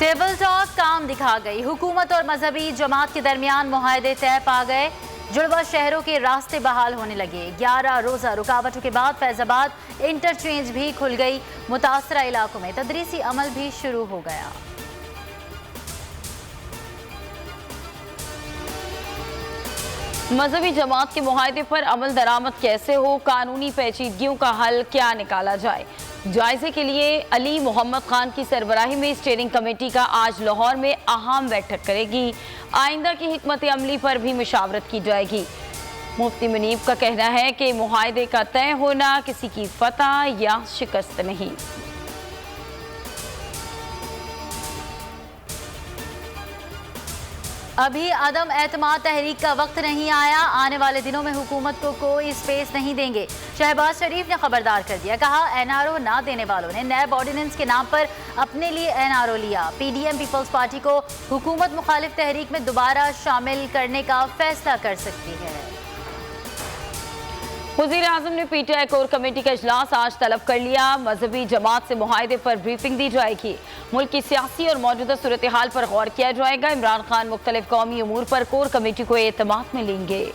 Table talk काम दिखा गई। हुकूमत और मजहबी जमात के दरमियान मुआहदे तय पा गए। जुड़वा शहरों के रास्ते बहाल होने लगे। 11 रोजा रुकावटों के बाद फैजाबाद इंटरचेंज भी खुल गई। मुतासरा इलाकों में तदरीसी अमल भी शुरू हो गया। मजहबी जमात के मुआहदे पर अमल दरामद कैसे हो, कानूनी पेचीदगियों का हल क्या निकाला जाए, जायजे के लिए अली मोहम्मद खान की सरबराही में स्टीयरिंग कमेटी का आज लाहौर में अहम बैठक करेगी। आइंदा की हिकमत अमली पर भी मुशावरत की जाएगी। मुफ्ती मुनीब का कहना है कि मुआहदे का तय होना किसी की फतह या शिकस्त नहीं। अभी अदम एतमाद तहरीक का वक्त नहीं आया। आने वाले दिनों में हुकूमत को कोई स्पेस नहीं देंगे। शहबाज शरीफ ने खबरदार कर दिया। कहा एनआरओ ना देने वालों ने नैब ऑर्डिनेंस के नाम पर अपने लिए एनआरओ लिया। पीडीएम पीपल्स पार्टी को हुकूमत मुखालिफ तहरीक में दोबारा शामिल करने का फैसला कर सकती है। वज़ीर-ए-आज़म ने पीटीआई कोर कमेटी का इजलास आज तलब कर लिया। मजहबी जमात से मुआहदे पर ब्रीफिंग दी जाएगी। मुल्क की सियासी और मौजूदा सूरत हाल पर गौर किया जाएगा। इमरान खान मुख्तलिफ कौमी उमूर पर कोर कमेटी को एतमाद में लेंगे।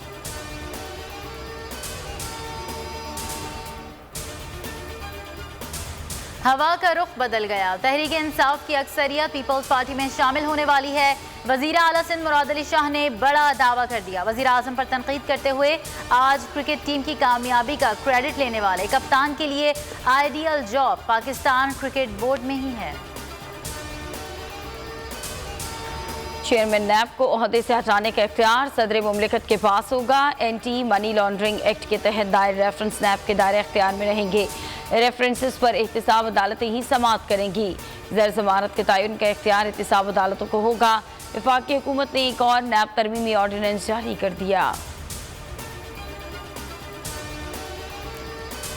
हवा का रुख बदल गया। तहरीक इंसाफ की अक्सरियत पीपल्स पार्टी में शामिल होने वाली है। वज़ीर आला सिंध मुराद अली शाह ने बड़ा दावा कर दिया। वज़ीर आज़म पर तनकीद करते हुए आज क्रिकेट टीम की कामयाबी का क्रेडिट लेने वाले कप्तान के लिए ideal job Pakistan cricket board में ही है। चेयरमैन नैब को ओहदे से हटाने का इख्तियार सदर मुमलिकत के पास होगा। एंटी मनी लॉन्ड्रिंग एक्ट के तहत दायर रेफरेंस नैब के दायरे इख्तियार में रहेंगे। रेफरेंसेस पर एहतिसाब अदालतें ही समाअत करेंगी। ज़र ज़मानत के तयन का इख्तियार एहतिसाब अदालतों को होगा। वफाकी हुकूमत ने एक और नैब तरमीमी ऑर्डिनेंस जारी कर दिया।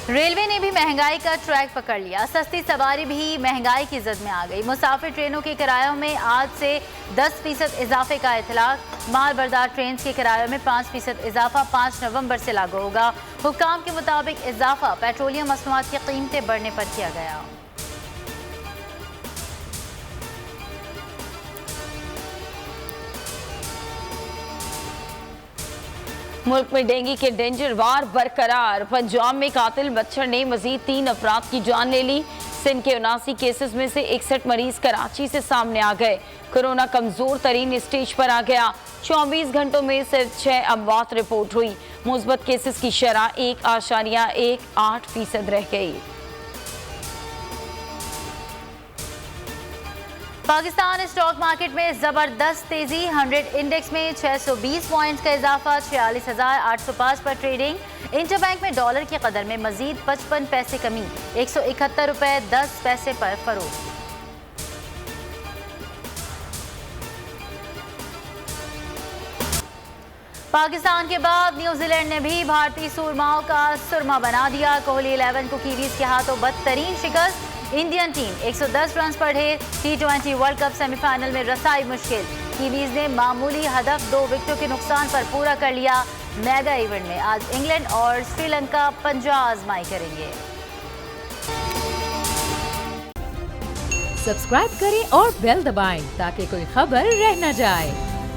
रेलवे ने भी महंगाई का ट्रैक पकड़ लिया। सस्ती सवारी भी महंगाई की जद में आ गई। मुसाफिर ट्रेनों के किरायों में आज से 10% इजाफे का इतलाक। माल बरदार ट्रेन के किरायों में 5% इजाफा 5 नवंबर से लागू होगा। हुक्काम के मुताबिक इजाफा पेट्रोलियम मसनूआत की कीमतें बढ़ने पर किया गया। मुल्क में डेंगू के डेंजर वार बरकरार। पंजाब में कातिल मच्छर ने मजीद 3 अफराद की जान ले ली। सिंध के 79 केसेस में से 61 मरीज कराची से सामने आ गए। कोरोना कमजोर तरीन स्टेज पर आ गया। 24 घंटों में सिर्फ 6 अमवात रिपोर्ट हुई। मुस्बत केसेस की शरह 1.18% रह गई। पाकिस्तान स्टॉक मार्केट में जबरदस्त तेजी। 100 इंडेक्स में 620 पॉइंट्स का इजाफा। 46,805 पर ट्रेडिंग। इंटरबैंक में डॉलर की कदर में मजीद 55 पैसे कमी। 171 रुपए 10 पैसे पर फरोख्त। पाकिस्तान के बाद न्यूजीलैंड ने भी भारतीय सूरमाओं का सुरमा बना दिया। कोहली 11 को कीवीज के हाथों बदतरीन शिकस्त। इंडियन टीम 110 रन पर ढेर। T20 वर्ल्ड कप सेमीफाइनल में रसाई मुश्किल। कीवीज ने मामूली हदफ 2 विकेटों के नुकसान पर पूरा कर लिया। मेगा इवेंट में आज इंग्लैंड और श्रीलंका पंजा आजमाई करेंगे। सब्सक्राइब करें और बेल दबाएं ताकि कोई खबर रह न जाए।